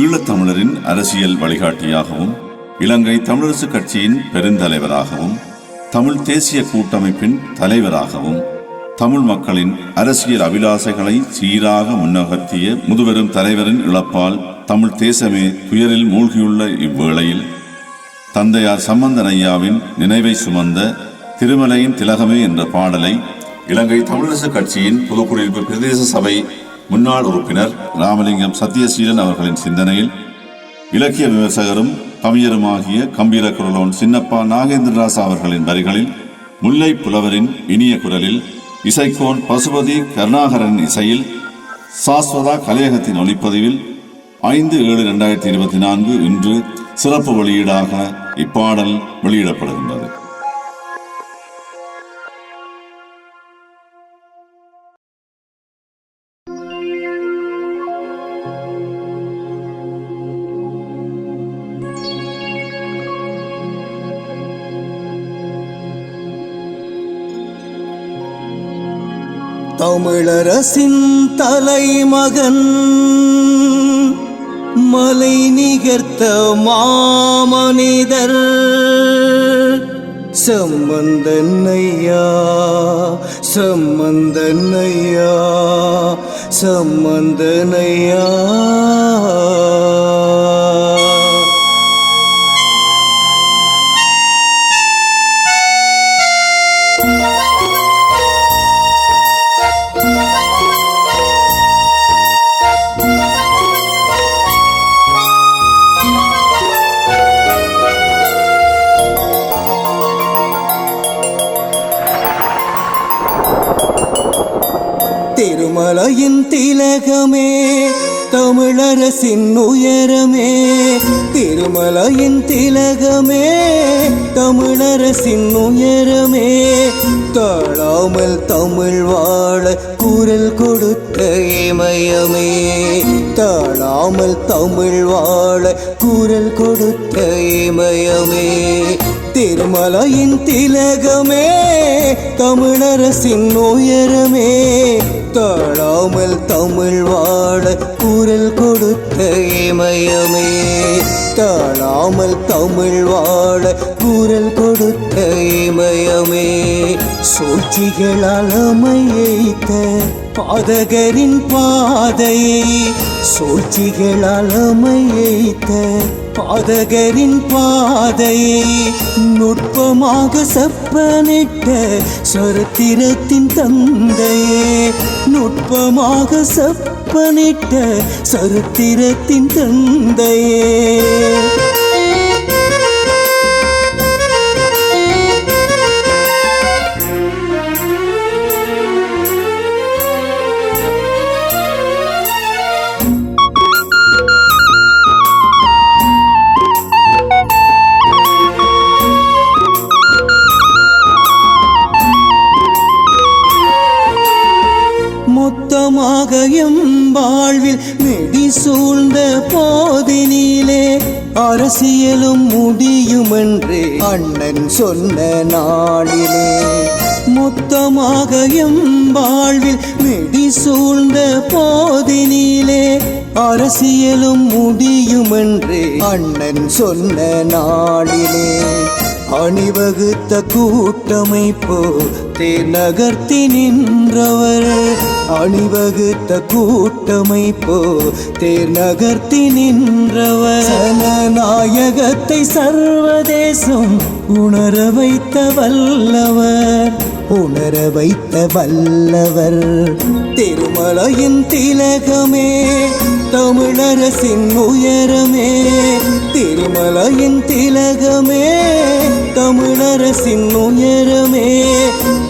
ஈழத்தமிழரின் அரசியல் வழிகாட்டியாகவும் இலங்கை தமிழரசு கட்சியின் பெருந்தலைவராகவும் தமிழ் தேசிய கூட்டமைப்பின் தலைவராகவும் தமிழ் மக்களின் அரசியல் அபிலாசைகளை சீராக முன்னகர்த்திய முதுபெரும் தலைவரின் இழப்பால் தமிழ் தேசமே துயரில் மூழ்கியுள்ள இவ்வேளையில் தந்தையார் சம்பந்தன் ஐயாவின் நினைவை சுமந்த திருமலையின் திலகமே என்ற பாடலை இலங்கை தமிழரசு கட்சியின் புதுக்குடியிருப்பு பிரதேச சபை முன்னாள் உறுப்பினர் ராமலிங்கம் சத்தியசீலன் அவர்களின் சிந்தனையில் இலக்கிய விமர்சகரும் கவியருமாகிய கம்பீர குரலோன் சின்னப்பா நாகேந்திரராசா அவர்களின் வரிகளில் முல்லை புலவரின் இனிய குரலில் இசைக்கோன் பசுபதி கருணாகரன் இசையில் சாஸ்வதா கலையகத்தின் ஒளிப்பதிவில் 5/7/2024 இன்று சிறப்பு வெளியீடாக இப்பாடல் வெளியிடப்படுகின்றது. தமிழரசின் தலைமகன் மலை நிகர்த்த மாமனிதர் சம்பந்தன் ஐயா, சம்பந்தன் ஐயா, சம்பந்தன் ஐயா. திருமலையின் திலகமே தமிழரசின் உயரமே, திருமலையின் திலகமே தமிழரசின் உயரமே, தாழாமல் தமிழ் வாழ குரல் கொடுத்த இமயமே, தாழாமல் தமிழ் வாழ குரல் கொடுத்த இமயமே. திருமலையின் திலகமே தமிழரசின் உயரமே, தாழாமல் தமிழ் வாழ குரல் கொடுத்த இமயமே, தாழாமல் தமிழ் வாழ குரல் கொடுத்த இமயமே. சூழ்ச்சிகளால் அமைத்த பாதகரின் பாதையை, சூழ்ச்சிகளால் அமைத்த பாதகரின் பாதையை நுட்பமாக செப்பனிட்ட சரித்திரத்தின் தந்தையே, நுட்பமாக செப்பனிட்ட சரித்திரத்தின் தந்தையே. மொத்தமாக எம் வாழ்வில் நெடி சூழ்ந்த போதினிலே அரசியலும் முடியுமென்று அண்ணன் சொன்ன நாளிலே, மொத்தமாக எம் வாழ்வில் நெடி சூழ்ந்த போதினிலே அரசியலும் முடியுமென்று அண்ணன் சொன்ன நாளிலே, அணிவகுத்த கூட்டமைப்போ தேர் நகர்த்தி நின்றவர், அணிவகுத்த கூட்டமைப்போ தேர் நகர்த்தி நின்றவர், ஜனநாயகத்தை சர்வதேசம் உணர வைத்த வல்லவர், உணர வைத்த வல்லவர். திருமலையின் திலகமே தமிழரசின் உயரமே, திருமலையின் திலகமே தமிழரசின் உயரமே,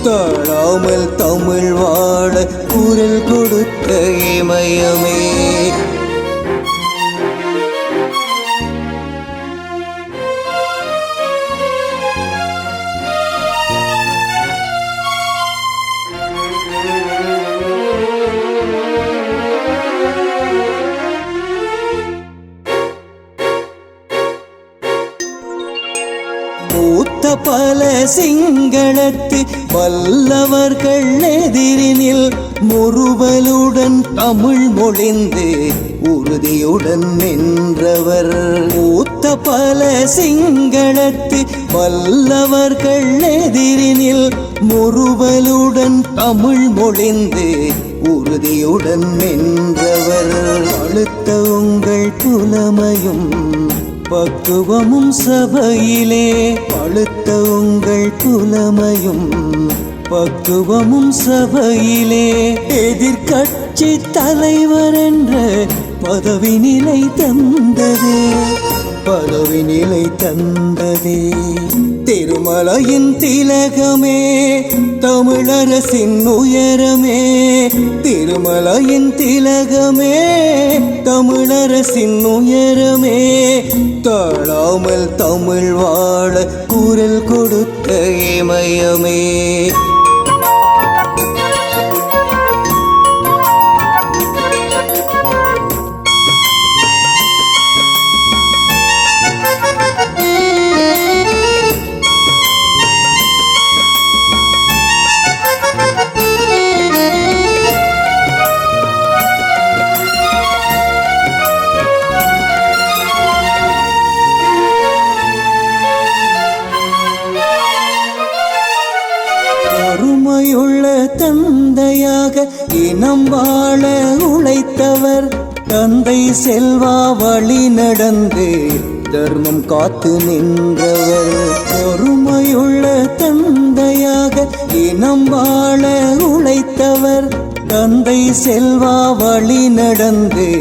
தாழாமல் தமிழ் வாழ குரல் கொடுத்த இமயமே. மூத்த பல சிங்களத்து வல்லவர்கள் எதிரினில் முறுவலுடன் தமிழ் மொழிந்து உறுதியுடன் நின்றவர். மூத்த பல சிங்களத்து வல்லவர்கள் எதிரினில் முறுவலுடன் தமிழ் மொழிந்து உறுதியுடன் நின்றவர். அழுத்த உங்கள் புலமையும் பக்குவமும் சபையிலே, அழுத்த உங்கள் புலமையும் பக்குவமும் சபையிலே, எதிர்கட்சி தலைவர் என்ற பதவி நிலை தந்ததே, பதவி நிலை தந்ததே. திருமலையின் திலகமே தமிழரசின் உயரமே, திருமலையின் திலகமே தமிழரசின் உயரமே. தாழாமல் தமிழ் வாழ குரல் கொடுத்த இமயமே. அருமையுள்ள தந்தையாக இனம் வாழ உழைத்தவர். தந்தை செல்வா வழி நடந்து தர்மம் காத்து நின்றவர். அருமையுள்ள தந்தையாக இனம் வாழ உழைத்தவர். தந்தை செல்வா வழி நடந்து